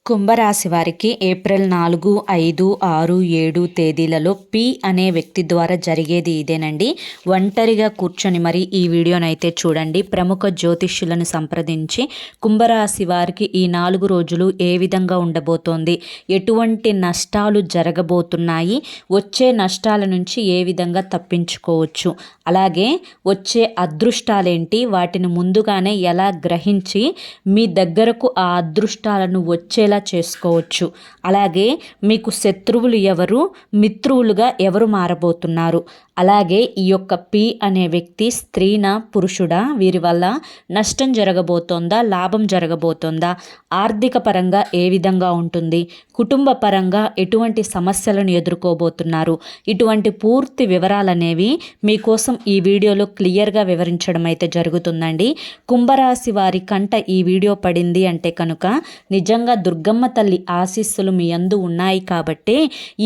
కుంభరాశి వారికి ఏప్రిల్ 4, 5, 6, 7 తేదీలలో పి అనే వ్యక్తి ద్వారా జరిగేది ఇదేనండి. ఒంటరిగా కూర్చొని మరి ఈ వీడియోనైతే చూడండి. ప్రముఖ జ్యోతిష్యులను సంప్రదించి కుంభరాశి వారికి ఈ 4 రోజులు ఏ విధంగా ఉండబోతోంది, ఎటువంటి నష్టాలు జరగబోతున్నాయి, వచ్చే నష్టాల నుంచి ఏ విధంగా తప్పించుకోవచ్చు, అలాగే వచ్చే అదృష్టాలేంటి, వాటిని ముందుగానే ఎలా గ్రహించి మీ దగ్గరకు ఆ అదృష్టాలను వచ్చేలా చేసుకోవచ్చు, అలాగే మీకు శత్రువులు ఎవరు, మిత్రువులుగా ఎవరు మారబోతున్నారు, అలాగే ఈ యొక్క పి అనే వ్యక్తి స్త్రీనా పురుషుడా, వీరి వల్ల నష్టం జరగబోతోందా, లాభం జరగబోతోందా, ఆర్థిక పరంగా ఏ విధంగా ఉంటుంది, కుటుంబ పరంగా ఎటువంటి సమస్యలను ఎదుర్కోబోతున్నారు, ఇటువంటి పూర్తి వివరాలనేవి మీకోసం ఈ వీడియోలో క్లియర్గా వివరించడం అయితే జరుగుతుందండి. కుంభరాశి వారి కంట ఈ వీడియో పడింది అంటే కనుక నిజంగా దుర్గమ్మ తల్లి ఆశీస్సులు మీ యందు ఉన్నాయి కాబట్టే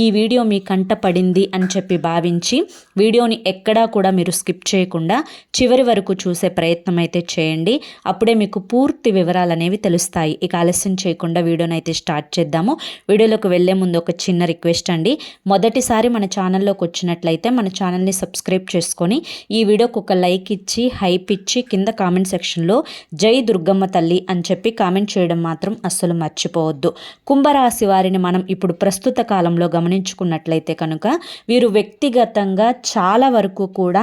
ఈ వీడియో మీ కంట పడింది అని చెప్పి భావించి వీడియోని ఎక్కడా కూడా మీరు స్కిప్ చేయకుండా చివరి వరకు చూసే ప్రయత్నం అయితే చేయండి. అప్పుడే మీకు పూర్తి వివరాలు అనేవి తెలుస్తాయి. ఇక ఆలస్యం చేయకుండా వీడియోని అయితే స్టార్ట్ చేద్దాము. వీడియోలోకి వెళ్ళే ముందు ఒక చిన్న రిక్వెస్ట్ అండి. మొదటిసారి మన ఛానల్లోకి వచ్చినట్లయితే మన ఛానల్ని సబ్స్క్రైబ్ చేసుకొని ఈ వీడియోకి ఒక లైక్ ఇచ్చి హైప్ ఇచ్చి కింద కామెంట్ సెక్షన్లో జై దుర్గమ్మ తల్లి అని చెప్పి కామెంట్ చేయడం మాత్రం అస్సలు మర్చిపోవద్దు. కుంభరాశి వారిని మనం ఇప్పుడు ప్రస్తుత కాలంలో గమనించుకున్నట్లయితే కనుక వీరు వ్యక్తిగతంగా చాలా వరకు కూడా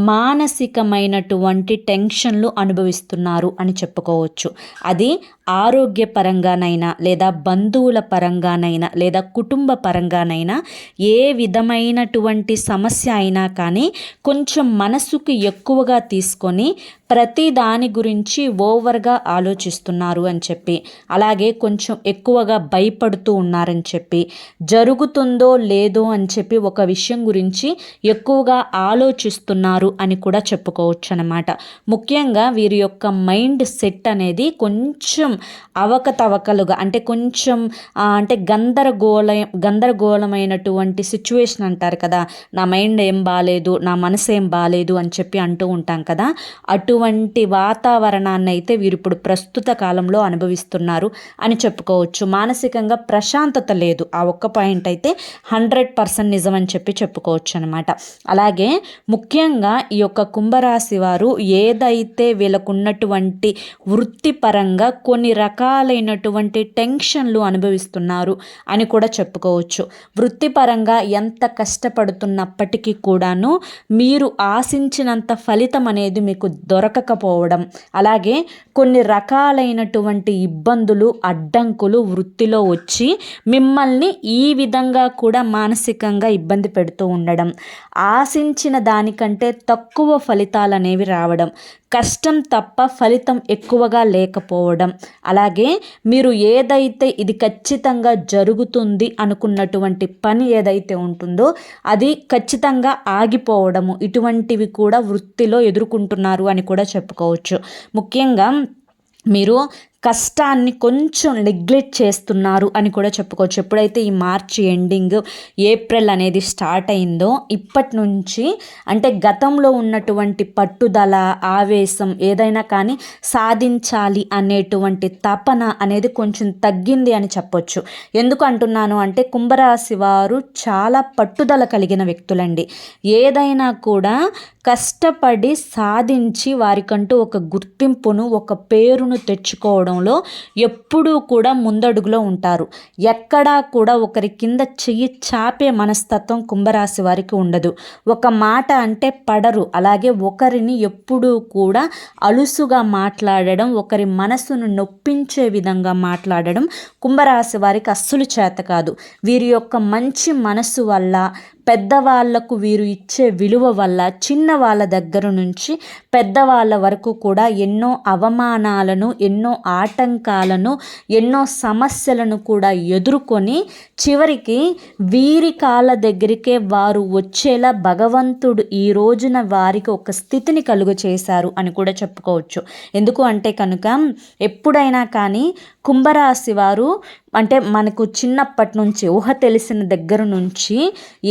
మానసికమైనటువంటి టెన్షన్లు అనుభవిస్తున్నారు అని చెప్పుకోవచ్చు. అది ఆరోగ్యపరంగానైనా లేదా బంధువుల పరంగానైనా లేదా కుటుంబ పరంగానైనా ఏ విధమైనటువంటి సమస్య అయినా కానీ కొంచెం మనసుకు ఎక్కువగా తీసుకొని ప్రతి దాని గురించి ఓవర్గా ఆలోచిస్తున్నారు అని చెప్పి, అలాగే కొంచెం ఎక్కువగా భయపడుతూ ఉన్నారని చెప్పి, జరుగుతుందో లేదో అని చెప్పి ఒక విషయం గురించి ఎక్కువగా ఆలోచిస్తున్నారు అని కూడా చెప్పుకోవచ్చు అన్నమాట. ముఖ్యంగా వీరి యొక్క మైండ్ సెట్ అనేది కొంచెం అవకతవకలుగా అంటే కొంచెం గందరగోళమైనటువంటి సిచ్యువేషన్ అంటారు కదా, నా మైండ్ ఏం బాగాలేదు, నా మనసు ఏం బాగాలేదు అని చెప్పి అంటూ ఉంటాం కదా, అటువంటి వాతావరణాన్ని అయితే వీరు ఇప్పుడు ప్రస్తుత కాలంలో అనుభవిస్తున్నారు అని చెప్పుకోవచ్చు. మానసికంగా ప్రశాంతత లేదు, ఆ ఒక్క పాయింట్ అయితే 100% నిజం అని చెప్పి చెప్పుకోవచ్చు అనమాట. అలాగే ముఖ్యంగా ఈ యొక్క కుంభరాశి వారు ఏదైతే వీళ్ళకున్నటువంటి వృత్తిపరంగా కొన్ని రకాలైనటువంటి టెన్షన్లు అనుభవిస్తున్నారు అని కూడా చెప్పుకోవచ్చు. వృత్తిపరంగా ఎంత కష్టపడుతున్నప్పటికీ కూడాను మీరు ఆశించినంత ఫలితం అనేది మీకు దొరకకపోవడం, అలాగే కొన్ని రకాలైనటువంటి ఇబ్బందులు అడ్డంకులు వృత్తిలో వచ్చి మిమ్మల్ని ఈ విధంగా కూడా మానసికంగా ఇబ్బంది పెడుతూ ఉండడం, ఆశించిన దానికంటే తక్కువ ఫలితాలు అనేవి రావడం, కష్టం తప్ప ఫలితం ఎక్కువగా లేకపోవడం, అలాగే మీరు ఏదైతే ఇది ఖచ్చితంగా జరుగుతుంది అనుకున్నటువంటి పని ఏదైతే ఉంటుందో అది ఖచ్చితంగా ఆగిపోవడము, ఇటువంటివి కూడా వృత్తిలో ఎదుర్కొంటున్నారు అని కూడా చెప్పుకోవచ్చు. ముఖ్యంగా మీరు కష్టాన్ని కొంచెం నెగ్లెక్ట్ చేస్తున్నారు అని కూడా చెప్పుకోవచ్చు. ఎప్పుడైతే ఈ మార్చి ఎండింగ్ ఏప్రిల్ అనేది స్టార్ట్ అయిందో ఇప్పటి నుంచి అంటే గతంలో ఉన్నటువంటి పట్టుదల ఆవేశం ఏదైనా కానీ సాధించాలి అనేటువంటి తపన అనేది కొంచెం తగ్గింది అని చెప్పొచ్చు. ఎందుకు అంటున్నాను అంటే కుంభరాశి వారు చాలా పట్టుదల కలిగిన వ్యక్తులండి. ఏదైనా కూడా కష్టపడి సాధించి వారికంటూ ఒక గుర్తింపును ఒక పేరును తెచ్చుకోవడంలో ఎప్పుడూ కూడా ముందడుగులో ఉంటారు. ఎక్కడా కూడా ఒకరి కింద చెయ్యి చాపే మనస్తత్వం కుంభరాశి వారికి ఉండదు. ఒక మాట అంటే పడరు. అలాగే ఒకరిని ఎప్పుడూ కూడా అలుసుగా మాట్లాడడం, ఒకరి మనసును నొప్పించే విధంగా మాట్లాడడం కుంభరాశి వారికి అస్సలు చేత కాదు. వీరి యొక్క మంచి మనసు వల్ల, పెద్దవాళ్లకు వీరు ఇచ్చే విలువ వల్ల చిన్న వాళ్ళ దగ్గర నుంచి పెద్దవాళ్ళ వరకు కూడా ఎన్నో అవమానాలను, ఎన్నో ఆటంకాలను, ఎన్నో సమస్యలను కూడా ఎదుర్కొని చివరికి వీరి కాళ్ళ దగ్గరికే వారు వచ్చేలా భగవంతుడు ఈ రోజున వారికి ఒక స్థితిని కలుగ చేశారు అని కూడా చెప్పుకోవచ్చు. ఎందుకు అంటే కనుక ఎప్పుడైనా కానీ కుంభరాశి వారు అంటే మనకు చిన్నప్పటి నుంచి ఊహ తెలిసిన దగ్గర నుంచి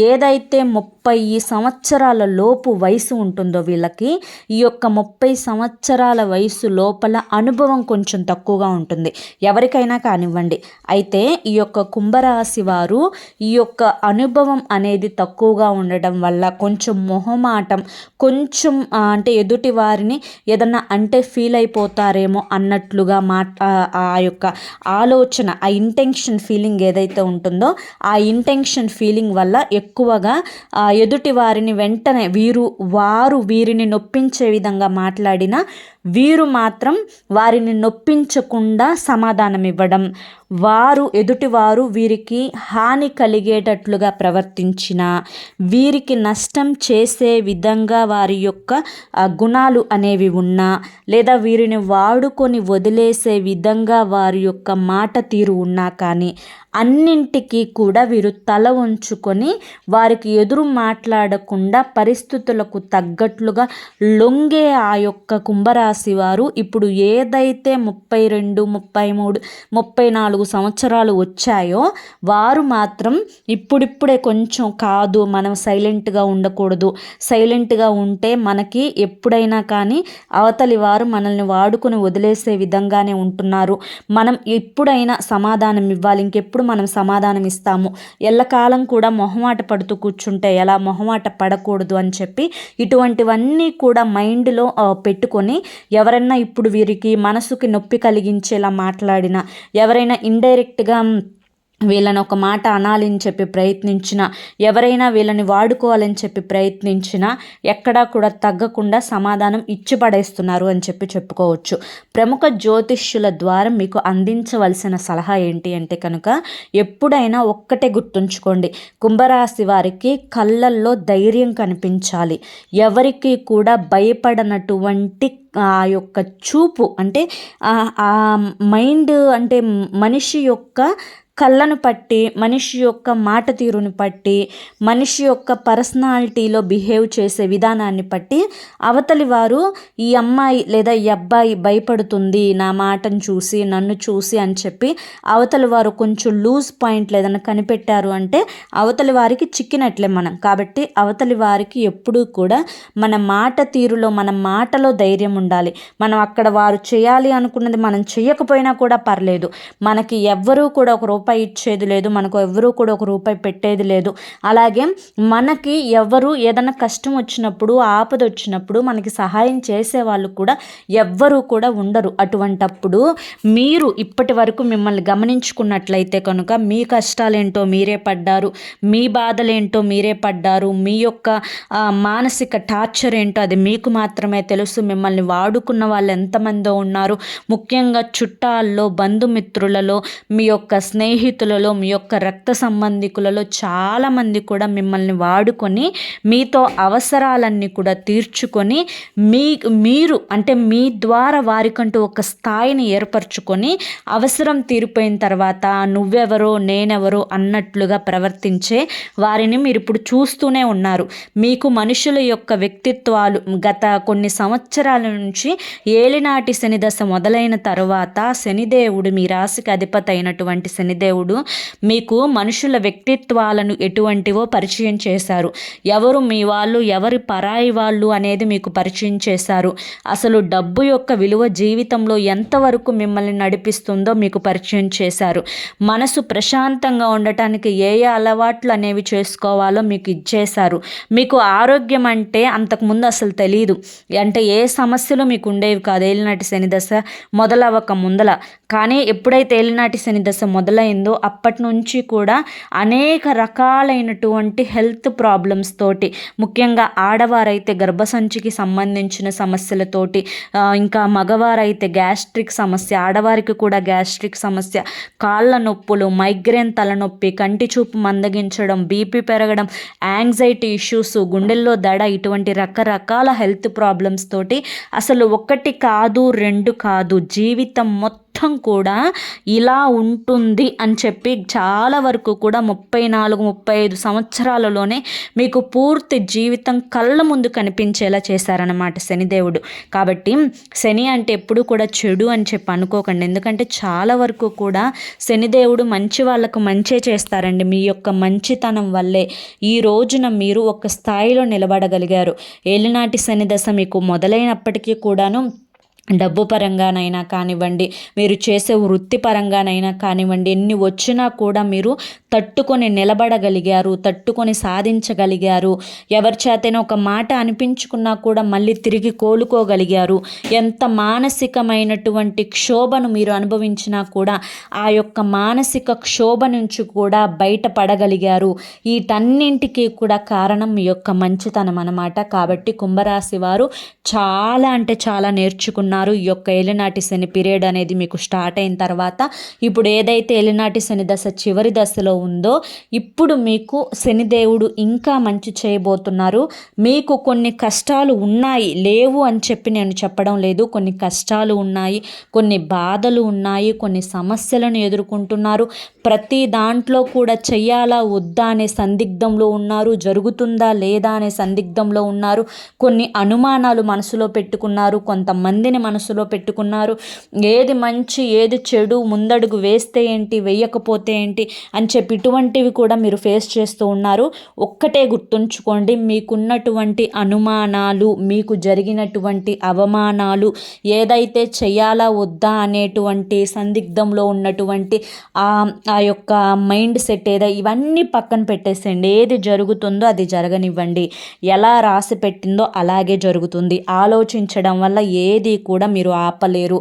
ఏదైతే 30 సంవత్సరాల లోపు వయసు ఉంటుందో వీళ్ళకి ఈ యొక్క 30 సంవత్సరాల వయసు లోపల అనుభవం కొంచెం తక్కువగా ఉంటుంది, ఎవరికైనా కానివ్వండి. అయితే ఈ యొక్క కుంభరాశి వారు ఈ యొక్క అనుభవం అనేది తక్కువగా ఉండడం వల్ల కొంచెం మొహమాటం, కొంచెం అంటే ఎదుటి వారిని ఏదన్నా అంటే ఫీల్ అయిపోతారేమో అన్నట్లుగా ఆ యొక్క ఆలోచన, ఆ ఇంటెన్షన్ ఫీలింగ్ ఏదైతే ఉంటుందో ఆ ఇంటెన్షన్ ఫీలింగ్ వల్ల ఎక్కువగా ఎదుటి వారిని వెంటనే వారు వీరిని నొప్పించే విధంగా మాట్లాడిన వీరు మాత్రం వారిని నొప్పించకుండా సమాధానం ఇవ్వడం, ఎదుటివారు వీరికి హాని కలిగేటట్లుగా ప్రవర్తించిన, వీరికి నష్టం చేసే విధంగా వారి యొక్క గుణాలు అనేవి ఉన్నా, లేదా వీరిని వాడుకొని వదిలేసే విధంగా వారి యొక్క మాట తీరు ఉన్నా కానీ అన్నింటికీ కూడా వీరు తల ఉంచుకొని వారికి ఎదురు మాట్లాడకుండా పరిస్థితులకు తగ్గట్లుగా లొంగే ఆ యొక్క కుంభరాశి వారు ఇప్పుడు ఏదైతే 32, 33, 34 సంవత్సరాలు వచ్చాయో వారు మాత్రం ఇప్పుడిప్పుడే కొంచెం కాదు, మనం సైలెంట్గా ఉండకూడదు, సైలెంట్గా ఉంటే మనకి ఎప్పుడైనా కానీ అవతలి వారు మనల్ని వాడుకొని వదిలేసే విధంగానే ఉంటున్నారు, మనం ఎప్పుడైనా సమాధానం ఇవ్వాలి, ఇంకెప్పుడు మనం సమాధానం ఇస్తాము, ఎల్లకాలం కూడా మొహమాట పడుతూ కూర్చుంటే ఎలా, మొహమాట పడకూడదు అని చెప్పి ఇటువంటివన్నీ కూడా మైండ్లో పెట్టుకొని ఎవరైనా ఇప్పుడు వీరికి మనసుకి నొప్పి కలిగించేలా మాట్లాడినా, ఎవరైనా ఇండైరెక్ట్గా వీళ్ళని ఒక మాట అనాలని చెప్పి ప్రయత్నించిన, ఎవరైనా వీళ్ళని వాడుకోవాలని చెప్పి ప్రయత్నించినా ఎక్కడా కూడా తగ్గకుండా సమాధానం ఇచ్చి పడేస్తున్నారు అని చెప్పి చెప్పుకోవచ్చు. ప్రముఖ జ్యోతిష్యుల ద్వారా మీకు అందించవలసిన సలహా ఏంటి అంటే కనుక ఎప్పుడైనా ఒక్కటే గుర్తుంచుకోండి, కుంభరాశి వారికి కళ్ళల్లో ధైర్యం కనిపించాలి, ఎవరికి కూడా భయపడనటువంటి ఆ యొక్క చూపు, అంటే ఆ మైండ్, అంటే మనిషి యొక్క కళ్ళను పట్టి, మనిషి యొక్క మాట తీరుని పట్టి, మనిషి యొక్క పర్సనాలిటీలో బిహేవ్ చేసే విధానాన్ని బట్టి అవతలి వారు ఈ అమ్మాయి లేదా ఈ అబ్బాయి భయపడుతుంది నా మాటను చూసి, నన్ను చూసి అని చెప్పి అవతలి వారు కొంచెం లూజ్ పాయింట్లు ఏదైనా కనిపెట్టారు అంటే అవతలి వారికి చిక్కినట్లే మనం. కాబట్టి అవతలి వారికి ఎప్పుడూ కూడా మన మాట తీరులో, మన మాటలో ధైర్యం ఉండాలి. మనం అక్కడ వారు చేయాలి అనుకున్నది మనం చేయకపోయినా కూడా పర్లేదు, మనకి ఎవ్వరూ కూడా ఒక రూపాయి ఇచ్చేది లేదు, మనకు ఎవ్వరూ కూడా ఒక రూపాయి పెట్టేది లేదు. అలాగే మనకి ఎవరు ఏదైనా కష్టం వచ్చినప్పుడు, ఆపద వచ్చినప్పుడు మనకి సహాయం చేసే వాళ్ళు కూడా ఎవ్వరూ కూడా ఉండరు. అటువంటప్పుడు మీరు ఇప్పటి వరకు మిమ్మల్ని గమనించుకున్నట్లయితే కనుక మీ కష్టాలేంటో మీరే పడ్డారు, మీ బాధలేంటో మీరే పడ్డారు, మీ యొక్క మానసిక టార్చర్ ఏంటో అది మీకు మాత్రమే తెలుసు. మిమ్మల్ని వాడుకున్న వాళ్ళు ఎంతమందో ఉన్నారు, ముఖ్యంగా చుట్టాల్లో, బంధుమిత్రులలో, మీ యొక్క స్నేహితులలో, మీ యొక్క రక్త సంబంధికులలో చాలామంది కూడా మిమ్మల్ని వాడుకొని మీతో అవసరాలన్నీ కూడా తీర్చుకొని మీరు అంటే మీ ద్వారా వారికంటూ ఒక స్థాయిని ఏర్పరచుకొని అవసరం తీరిపోయిన తర్వాత నువ్వెవరో నేనెవరో అన్నట్లుగా ప్రవర్తించే వారిని మీరు ఇప్పుడు చూస్తూనే ఉన్నారు. మీకు మనుషుల యొక్క వ్యక్తిత్వాలు గత కొన్ని సంవత్సరాల నుంచి ఏలినాటి శని దశ మొదలైన తర్వాత శనిదేవుడు, మీ రాశికి అధిపతి అయినటువంటి శనిదేవుడు మీకు మనుషుల వ్యక్తిత్వాలను ఎటువంటివో పరిచయం చేశారు. ఎవరు మీ వాళ్ళు, ఎవరి పరాయి వాళ్ళు అనేది మీకు పరిచయం చేశారు. అసలు డబ్బు యొక్క విలువ జీవితంలో ఎంతవరకు మిమ్మల్ని నడిపిస్తుందో మీకు పరిచయం చేశారు. మనసు ప్రశాంతంగా ఉండటానికి ఏ అలవాట్లు అనేవి చేసుకోవాలో మీకు ఇచ్చేశారు. మీకు ఆరోగ్యం అంటే అంతకుముందు అసలు తెలియదు, అంటే ఏ సమస్యలు మీకు ఉండేవి కాదు ఏలినాటి శని దశ మొదలవ్వక ముందల. కానీ ఎప్పుడైతే ఏలినాటి శని దశ మొదలైందో అప్పటి నుంచి కూడా అనేక రకాలైనటువంటి హెల్త్ ప్రాబ్లమ్స్ తోటి, ముఖ్యంగా ఆడవారైతే గర్భసంచికి సంబంధించిన సమస్యలతోటి, ఇంకా మగవారైతే గ్యాస్ట్రిక్ సమస్య, ఆడవారికి కూడా గ్యాస్ట్రిక్ సమస్య, కాళ్ళ నొప్పులు, మైగ్రేన్ తలనొప్పి, కంటి చూపు మందగించడం, బీపీ పెరగడం, యాంగ్జైటీ ఇష్యూస్, గుండెల్లో దడ, ఇటువంటి రకరకాల హెల్త్ ప్రాబ్లమ్స్ తోటి అసలు ఒకటి కాదు, రెండు కాదు, జీవితం మొత్తం మొత్తం కూడా ఇలా ఉంటుంది అని చెప్పి చాలా వరకు కూడా 34-35 సంవత్సరాలలోనే మీకు పూర్తి జీవితం కళ్ళ ముందు కనిపించేలా చేశారన్నమాట శనిదేవుడు. కాబట్టి శని అంటే ఎప్పుడు కూడా చెడు అని చెప్పి అనుకోకండి. ఎందుకంటే చాలా వరకు కూడా శనిదేవుడు మంచి వాళ్ళకు మంచే చేస్తారండి. మీ యొక్క మంచితనం వల్లే ఈ రోజున మీరు ఒక స్థాయిలో నిలబడగలిగారు. ఏలినాటి శని దశ మీకు మొదలైనప్పటికీ కూడాను డబ్బు పరంగానైనా కానివ్వండి, మీరు చేసే వృత్తి పరంగానైనా కానివ్వండి, ఎన్ని వచ్చినా కూడా మీరు తట్టుకొని నిలబడగలిగారు, తట్టుకొని సాధించగలిగారు. ఎవరి చేతైనా ఒక మాట అనిపించుకున్నా కూడా మళ్ళీ తిరిగి కోలుకోగలిగారు. ఎంత మానసికమైనటువంటి క్షోభను మీరు అనుభవించినా కూడా ఆ యొక్క మానసిక క్షోభ నుంచి కూడా బయటపడగలిగారు. వీటన్నింటికీ కూడా కారణం మీ యొక్క మంచితనం అన్నమాట. కాబట్టి కుంభరాశి వారు చాలా అంటే చాలా నేర్చుకున్నారు. ఈ యొక్క ఏలినాటి శని పీరియడ్ అనేది మీకు స్టార్ట్ అయిన తర్వాత ఇప్పుడు ఏదైతే ఏలినాటి శని దశ చివరి దశలో ఉందో ఇప్పుడు మీకు శనిదేవుడు ఇంకా మంచి చేయబోతున్నారు. మీకు కొన్ని కష్టాలు ఉన్నాయి, లేవు అని చెప్పి నేను చెప్పడం లేదు. కొన్ని కష్టాలు ఉన్నాయి, కొన్ని బాధలు ఉన్నాయి, కొన్ని సమస్యలను ఎదుర్కొంటున్నారు. ప్రతి దాంట్లో కూడా చెయ్యాలా వద్దా అనే సందిగ్ధంలో ఉన్నారు, జరుగుతుందా లేదా అనే సందిగ్ధంలో ఉన్నారు. కొన్ని అనుమానాలు మనసులో పెట్టుకున్నారు, కొంతమందిని మనసులో పెట్టుకున్నారు. ఏది మంచి ఏది చెడు, ముందడుగు వేస్తే ఏంటి వేయకపోతే ఏంటి అని చెప్పి ఇటువంటివి కూడా మీరు ఫేస్ చేస్తూ ఉన్నారు. ఒక్కటే గుర్తుంచుకోండి, మీకున్నటువంటి అనుమానాలు, మీకు జరిగినటువంటి అవమానాలు, ఏదైతే చెయ్యాలా వద్దా అనేటువంటి సందిగ్ధంలో ఉన్నటువంటి ఆ యొక్క మైండ్ సెట్ ఇవన్నీ పక్కన పెట్టేసేయండి. ఏది జరుగుతుందో అది జరగనివ్వండి. ఎలా రాసి పెట్టిందో అలాగే జరుగుతుంది. ఆలోచించడం వల్ల ఏది కూడా మీరు ఆపలేరు.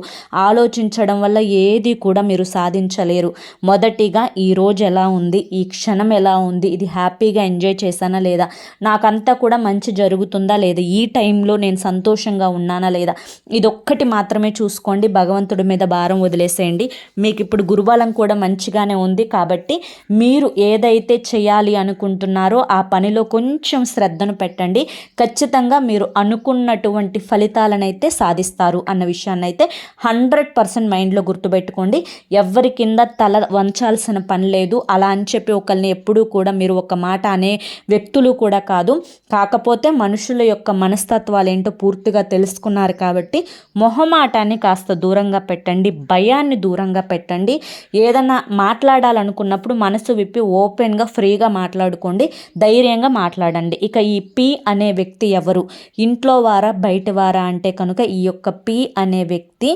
ఆలోచించడం వల్ల ఏది కూడా మీరు సాధించలేరు. మొదటిగా ఈ రోజు ఎలా ఉంది, ఈ క్షణం ఎలా ఉంది, ఇది హ్యాపీగా ఎంజాయ్ చేశానా లేదా, నాకంతా కూడా మంచి జరుగుతుందా లేదా, ఈ టైంలో నేను సంతోషంగా ఉన్నానా లేదా, ఇదొక్కటి మాత్రమే చూసుకోండి. భగవంతుడి మీద భారం వదిలేసేయండి. మీకు ఇప్పుడు గురుబలం కూడా మంచిగానే ఉంది. కాబట్టి మీరు ఏదైతే చేయాలి అనుకుంటున్నారో ఆ పనిలో కొంచెం శ్రద్ధను పెట్టండి. ఖచ్చితంగా మీరు అనుకున్నటువంటి ఫలితాలనైతే సాధిస్తారు అన్న విషయాన్ని అయితే 100% మైండ్లో గుర్తుపెట్టుకోండి. ఎవరి కింద తల వంచాల్సిన పని లేదు. అలా అని చెప్పి ఒకరిని ఎప్పుడూ కూడా మీరు ఒక మాట అనే వ్యక్తులు కూడా కాదు. కాకపోతే మనుషుల యొక్క మనస్తత్వాలు ఏంటో పూర్తిగా తెలుసుకున్నారు కాబట్టి మొహమాటాన్ని కాస్త దూరంగా పెట్టండి, భయాన్ని దూరంగా పెట్టండి. ఏదన్నా మాట్లాడాలనుకున్నప్పుడు మనసు విప్పి ఓపెన్గా ఫ్రీగా మాట్లాడుకోండి, ధైర్యంగా మాట్లాడండి. ఇక ఈ పి అనే వ్యక్తి ఎవరు, ఇంట్లో వారా బయట వారా అంటే కనుక ఈ యొక్క పి అనే వ్యక్తి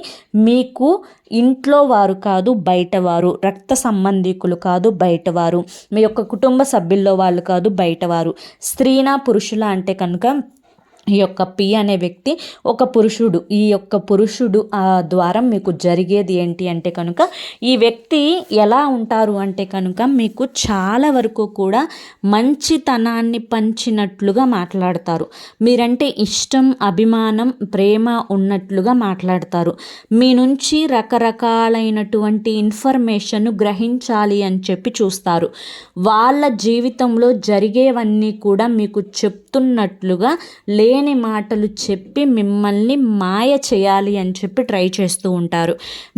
మీకు ఇంట్లో వారు కాదు, బయటవారు, రక్త సంబంధికులు కాదు, బయటవారు, మీ యొక్క కుటుంబ సభ్యుల్లో వాళ్ళు కాదు, బయటవారు, స్త్రీనా పురుషులా అంటే కనుక ఈ యొక్క పి అనే వ్యక్తి ఒక పురుషుడు. ఈ యొక్క పురుషుడు ద్వారా మీకు జరిగేది ఏంటి అంటే కనుక ఈ వ్యక్తి ఎలా ఉంటారు అంటే కనుక మీకు చాలా వరకు కూడా మంచితనాన్ని పంచినట్లుగా మాట్లాడతారు. మీరంటే ఇష్టం, అభిమానం, ప్రేమ ఉన్నట్లుగా మాట్లాడతారు. మీ నుంచి రకరకాలైనటువంటి ఇన్ఫర్మేషన్ గ్రహించాలి అని చెప్పి చూస్తారు. వాళ్ళ జీవితంలో జరిగేవన్నీ కూడా మీకు చెప్తున్నట్లుగా లేని మాటలు చెప్పి మిమ్మల్ని మాయ చేయాలి అని చెప్పి ట్రై చేస్తూ ఉంటారు.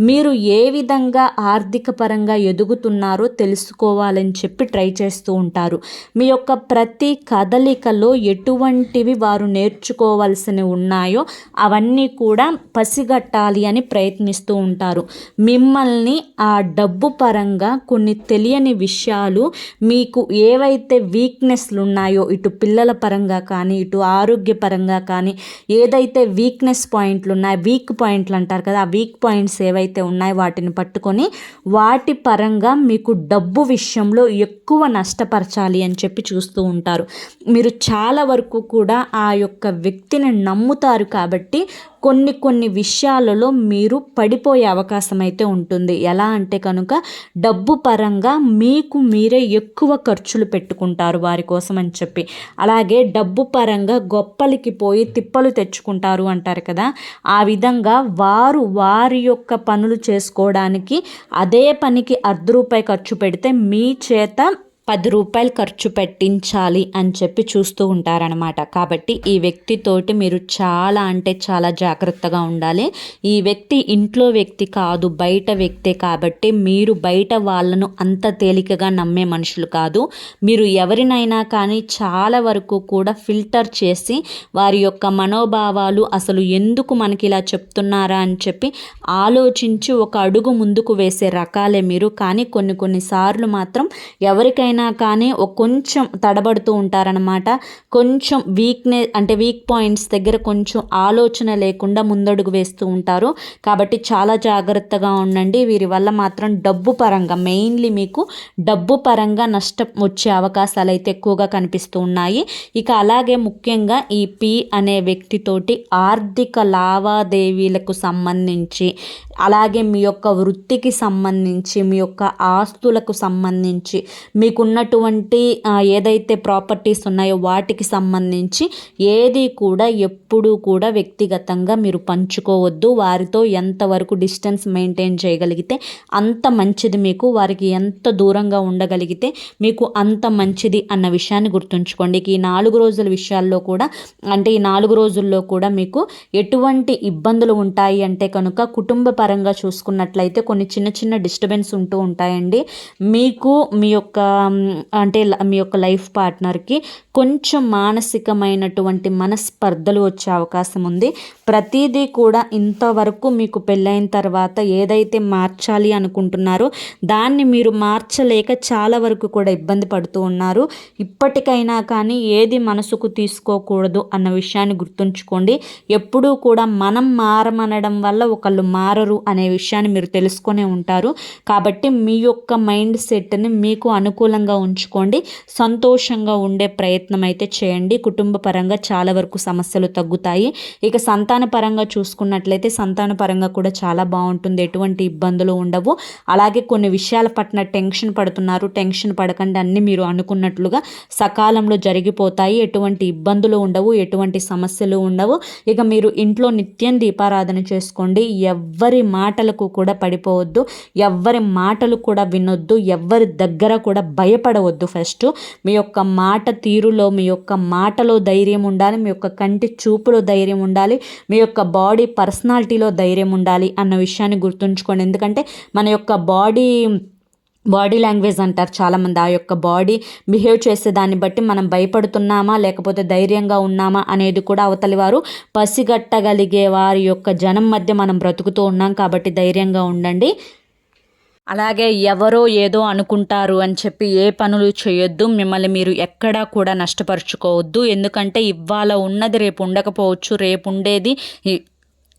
మీరు ఏ విధంగా ఆర్థిక పరంగా ఎదుగుతున్నారో తెలుసుకోవాలని చెప్పి ట్రై చేస్తూ ఉంటారు. మీ యొక్క ప్రతి కదలికలో ఎటువంటివి వారు నేర్చుకోవాల్సినవి ఉన్నాయో అవన్నీ కూడా పసిగట్టాలి అని ప్రయత్నిస్తూ ఉంటారు. మిమ్మల్ని ఆ డబ్బు పరంగా కొన్ని తెలియని విషయాలు, మీకు ఏవైతే వీక్నెస్లు ఉన్నాయో ఇటు పిల్లల పరంగా కానీ ఇటు ఆరోగ్య పరంగా కానీ ఏదైతే వీక్నెస్ పాయింట్లు ఉన్నాయో, వీక్ పాయింట్లు అంటారు కదా, ఆ వీక్ పాయింట్స్ ఏవైతే ఉన్నాయో వాటిని పట్టుకొని వాటి పరంగా మీకు డబ్బు విషయంలో ఎక్కువ నష్టపరచాలి అని చెప్పి చూస్తూ ఉంటారు. మీరు చాలా వరకు కూడా ఆ యొక్క వ్యక్తిని నమ్ముతారు కాబట్టి కొన్ని విషయాలలో మీరు పడిపోయే అవకాశం అయితే ఉంటుంది. ఎలా అంటే కనుక డబ్బు పరంగా మీకు మీరే ఎక్కువ ఖర్చులు పెట్టుకుంటారు వారి కోసం అని చెప్పి. అలాగే డబ్బు పరంగా గొప్పలకి పోయి తిప్పలు తెచ్చుకుంటారు అంటారు కదా, ఆ విధంగా వారి యొక్క పనులు చేసుకోవడానికి అదే పనికి ₹1 ఖర్చు పెడితే మీ చేత రూ. 10 ఖర్చు పెట్టించాలి అని చెప్పి చూస్తూ ఉంటారనమాట. కాబట్టి ఈ వ్యక్తితోటి మీరు చాలా అంటే చాలా జాగ్రత్తగా ఉండాలి. ఈ వ్యక్తి ఇంట్లో వ్యక్తి కాదు, బయట వ్యక్తే. కాబట్టి మీరు బయట వాళ్ళను అంత తేలికగా నమ్మే మనుషులు కాదు. మీరు ఎవరినైనా కానీ చాలా వరకు కూడా ఫిల్టర్ చేసి వారి యొక్క మనోభావాలు అసలు ఎందుకు మనకి ఇలా చెప్తున్నారా అని చెప్పి ఆలోచించి ఒక అడుగు ముందుకు వేసే రకాలే మీరు. కానీ కొన్నిసార్లు మాత్రం ఎవరికైనా కానీ కొంచెం తడబడుతూ ఉంటారనమాట. కొంచెం వీక్ పాయింట్స్ దగ్గర కొంచెం ఆలోచన లేకుండా ముందడుగు వేస్తూ ఉంటారు. కాబట్టి చాలా జాగ్రత్తగా ఉండండి. వీరి వల్ల మాత్రం డబ్బు పరంగా, మెయిన్లీ మీకు డబ్బు పరంగా నష్టం వచ్చే అవకాశాలు అయితే ఎక్కువగా కనిపిస్తూ ఉన్నాయి. ఇక అలాగే ముఖ్యంగా ఈ పి అనే వ్యక్తితోటి ఆర్థిక లావాదేవీలకు సంబంధించి, అలాగే మీ యొక్క వృత్తికి సంబంధించి, మీ యొక్క ఆస్తులకు సంబంధించి, మీకున్నటువంటి ఏదైతే ప్రాపర్టీస్ ఉన్నాయో వాటికి సంబంధించి ఏది కూడా ఎప్పుడూ కూడా వ్యక్తిగతంగా మీరు పంచుకోవద్దు. వారితో ఎంతవరకు డిస్టెన్స్ మెయింటైన్ చేయగలిగితే అంత మంచిది మీకు. వారికి ఎంత దూరంగా ఉండగలిగితే మీకు అంత మంచిది అన్న విషయాన్ని గుర్తుంచుకోండి. ఈ 4 రోజుల విషయాల్లో కూడా, అంటే ఈ 4 రోజుల్లో కూడా మీకు ఎటువంటి ఇబ్బందులు ఉంటాయి అంటే కనుక, కుటుంబ పరంగా చూసుకున్నట్లయితే కొన్ని చిన్న చిన్న డిస్టర్బెన్స్ ఉంటూ ఉంటాయండి. మీకు మీ యొక్క లైఫ్ పార్ట్నర్కి కొంచెం మానసికమైనటువంటి మనస్పర్ధలు వచ్చే అవకాశం ఉంది. ప్రతిదీ కూడా ఇంతవరకు మీకు పెళ్ళైన తర్వాత ఏదైతే మార్చాలి అనుకుంటున్నారో దాన్ని మీరు మార్చలేక చాలా వరకు కూడా ఇబ్బంది పడుతూ ఉన్నారు. ఇప్పటికైనా కానీ ఏది మనసుకు తీసుకోకూడదు అన్న విషయాన్ని గుర్తుంచుకోండి. ఎప్పుడూ కూడా మనం మారమనడం వల్ల ఒకళ్ళు మారరు అనే విషయాన్ని మీరు తెలుసుకొనే ఉంటారు. కాబట్టి మీ యొక్క మైండ్ సెట్ని మీకు అనుకూలంగా ఉంచుకోండి. సంతోషంగా ఉండే ప్రయత్నం అయితే చేయండి. కుటుంబ పరంగా చాలా వరకు సమస్యలు తగ్గుతాయి. ఇక సంతాన పరంగా చూసుకున్నట్లయితే సంతాన పరంగా కూడా చాలా బాగుంటుంది. ఎటువంటి ఇబ్బందులు ఉండవు. అలాగే కొన్ని విషయాల పట్ల టెన్షన్ పడుతున్నారు. టెన్షన్ పడకండి, అన్నీ మీరు అనుకున్నట్లుగా సకాలంలో జరిగిపోతాయి. ఎటువంటి ఇబ్బందులు ఉండవు, ఎటువంటి సమస్యలు ఉండవు. ఇక మీరు ఇంట్లో నిత్యం దీపారాధన చేసుకోండి. ఎవ్వరి మాటలకు కూడా పడిపోవద్దు, ఎవ్వరి మాటలు కూడా వినొద్దు, ఎవ్వరి దగ్గర కూడా భయపడవద్దు. ఫస్ట్ మీ యొక్క మాట తీరులో, మీ యొక్క మాటలో ధైర్యం ఉండాలి, మీ యొక్క కంటి చూపులో ధైర్యం ఉండాలి, మీ యొక్క బాడీ పర్సనాలిటీలో ధైర్యం ఉండాలి అన్న విషయాన్ని గుర్తుంచుకోండి. ఎందుకంటే మన యొక్క బాడీ లాంగ్వేజ్ అంటారు చాలామంది. ఆ యొక్క బాడీ బిహేవ్ చేసే దాన్ని బట్టి మనం భయపడుతున్నామా లేకపోతే ధైర్యంగా ఉన్నామా అనేది కూడా అవతలి వారు పసిగట్టగలిగే వారి యొక్క జనం మధ్య మనం బ్రతుకుతూ ఉన్నాం. కాబట్టి ధైర్యంగా ఉండండి. అలాగే ఎవరో ఏదో అనుకుంటారు అని చెప్పి ఏ పనులు చేయొద్దు. మిమ్మల్ని మీరు ఎక్కడా కూడా నష్టపరుచుకోవద్దు. ఎందుకంటే ఇవాళ ఉన్నది రేపు ఉండకపోవచ్చు, రేపు ఉండేది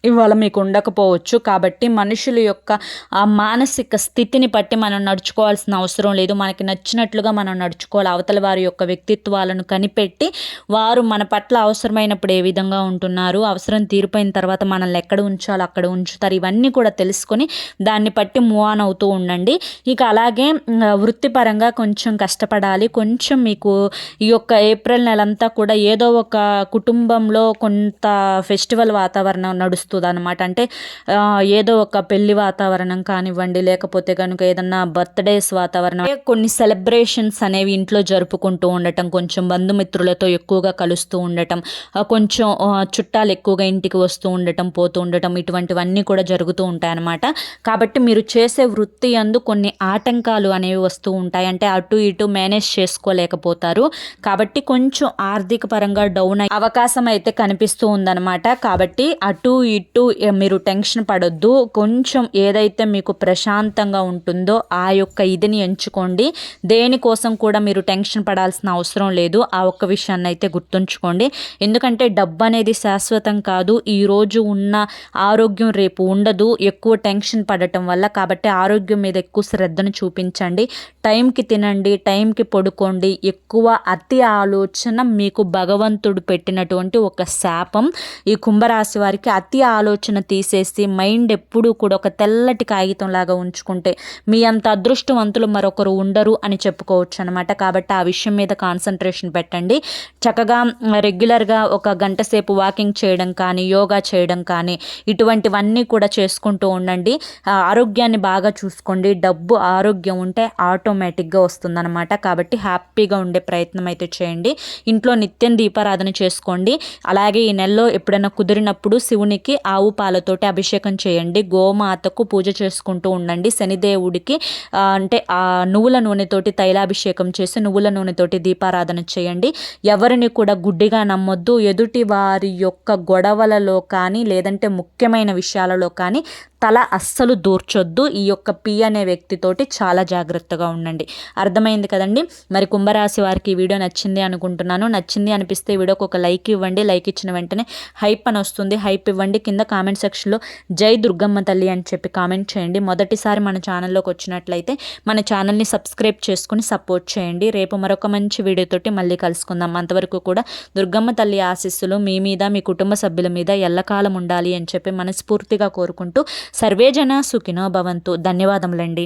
ఇవాళ మీకు ఉండకపోవచ్చు. కాబట్టి మనుషుల యొక్క ఆ మానసిక స్థితిని బట్టి మనం నడుచుకోవాల్సిన అవసరం లేదు. మనకి నచ్చినట్లుగా మనం నడుచుకోవాలి. అవతల వారి యొక్క వ్యక్తిత్వాలను కనిపెట్టి వారు మన పట్ల అవసరమైనప్పుడు ఏ విధంగా ఉంటున్నారు, అవసరం తీరిపోయిన తర్వాత మనల్ని ఎక్కడ ఉంచాలో అక్కడ ఉంచుతారు. ఇవన్నీ కూడా తెలుసుకొని దాన్ని బట్టి మూవ్ ఆన్ అవుతూ ఉండండి. ఇక అలాగే వృత్తిపరంగా కొంచెం కష్టపడాలి. కొంచెం మీకు ఈ యొక్క ఏప్రిల్ నెలంతా కూడా ఏదో ఒక కుటుంబంలో కొంత ఫెస్టివల్ వాతావరణం నడుస్తుంది అనమాట. అంటే ఏదో ఒక పెళ్లి వాతావరణం కానివ్వండి, లేకపోతే కనుక ఏదన్నా బర్త్డేస్ వాతావరణం, కొన్ని సెలబ్రేషన్స్ అనేవి ఇంట్లో జరుపుకుంటూ ఉండటం, కొంచెం బంధుమిత్రులతో ఎక్కువగా కలుస్తూ ఉండటం, కొంచెం చుట్టాలు ఎక్కువగా ఇంటికి వస్తూ ఉండటం, పోతూ ఉండటం, ఇటువంటివన్నీ కూడా జరుగుతూ ఉంటాయి అన్నమాట. కాబట్టి మీరు చేసే వృత్తి యందు కొన్ని ఆటంకాలు అనేవి వస్తూ ఉంటాయి. అంటే అటు ఇటు మేనేజ్ చేసుకోలేకపోతారు. కాబట్టి కొంచెం ఆర్థిక పరంగా డౌన్ అయ్యే అవకాశం అయితే కనిపిస్తూ ఉందన్నమాట. కాబట్టి అటు ఇటు మీరు టెన్షన్ పడొద్దు. కొంచెం ఏదైతే మీకు ప్రశాంతంగా ఉంటుందో ఆ యొక్క ఇదిని ఎంచుకోండి. దేనికోసం కూడా మీరు టెన్షన్ పడాల్సిన అవసరం లేదు. ఆ ఒక్క విషయాన్ని అయితే గుర్తుంచుకోండి. ఎందుకంటే డబ్బు అనేది శాశ్వతం కాదు. ఈరోజు ఉన్న ఆరోగ్యం రేపు ఉండదు ఎక్కువ టెన్షన్ పడటం వల్ల. కాబట్టి ఆరోగ్యం మీద ఎక్కువ శ్రద్ధను చూపించండి. టైంకి తినండి, టైంకి పడుకోండి. ఎక్కువ అతి ఆలోచన మీకు భగవంతుడు పెట్టినటువంటి ఒక శాపం. ఈ కుంభరాశి వారికి అతి ఆలోచన తీసేసి మైండ్ ఎప్పుడూ కూడా ఒక తెల్లటి కాగితం లాగా ఉంచుకుంటే మీ అంత అదృష్టవంతులు మరొకరు ఉండరు అని చెప్పుకోవచ్చు అనమాట. కాబట్టి ఆ విషయం మీద కాన్సన్ట్రేషన్ పెట్టండి. చక్కగా రెగ్యులర్గా ఒక గంట సేపు వాకింగ్ చేయడం కానీ, యోగా చేయడం కానీ, ఇటువంటివన్నీ కూడా చేసుకుంటూ ఉండండి. ఆరోగ్యాన్ని బాగా చూసుకోండి. డబ్బు ఆరోగ్యం ఉంటే ఆటోమేటిక్గా వస్తుందన్నమాట. కాబట్టి హ్యాపీగా ఉండే ప్రయత్నం అయితే చేయండి. ఇంట్లో నిత్యం దీపారాధన చేసుకోండి. అలాగే ఈ నెలలో ఎప్పుడైనా కుదిరినప్పుడు శివునికి ఆవు పాలతోటి అభిషేకం చేయండి. గోమాతకు పూజ చేసుకుంటూ ఉండండి. శనిదేవుడికి అంటే నువ్వుల నూనెతోటి తైలాభిషేకం చేసి నువ్వుల నూనెతోటి దీపారాధన చేయండి. ఎవరిని కూడా గుడ్డిగా నమ్మొద్దు. ఎదుటి వారి యొక్క గొడవలలో కానీ లేదంటే ముఖ్యమైన విషయాలలో కానీ తల అస్సలు దూర్చొద్దు. ఈ యొక్క పి అనే వ్యక్తితోటి చాలా జాగ్రత్తగా ఉండండి. అర్థమైంది కదండి. మరి కుంభరాశి వారికి ఈ వీడియో నచ్చింది అనుకుంటున్నాను. నచ్చింది అనిపిస్తే వీడియోకి ఒక లైక్ ఇవ్వండి. లైక్ ఇచ్చిన వెంటనే హైప్ అని వస్తుంది. హైప్ ఇవ్వండి. కింద కామెంట్ సెక్షన్లో జై దుర్గమ్మ తల్లి అని చెప్పి కామెంట్ చేయండి. మొదటిసారి మన ఛానల్లోకి వచ్చినట్లయితే మన ఛానల్ని సబ్స్క్రైబ్ చేసుకుని సపోర్ట్ చేయండి. రేపు మరొక మంచి వీడియోతోటి మళ్ళీ కలుసుకుందాం. అంతవరకు కూడా దుర్గమ్మ తల్లి ఆశీస్సులు మీ మీద, మీ కుటుంబ సభ్యుల మీద ఎల్లకాలం ఉండాలి అని చెప్పి మనస్ఫూర్తిగా కోరుకుంటూ సర్వేజన సుఖినో భవంతు. ధన్యవాదములండి.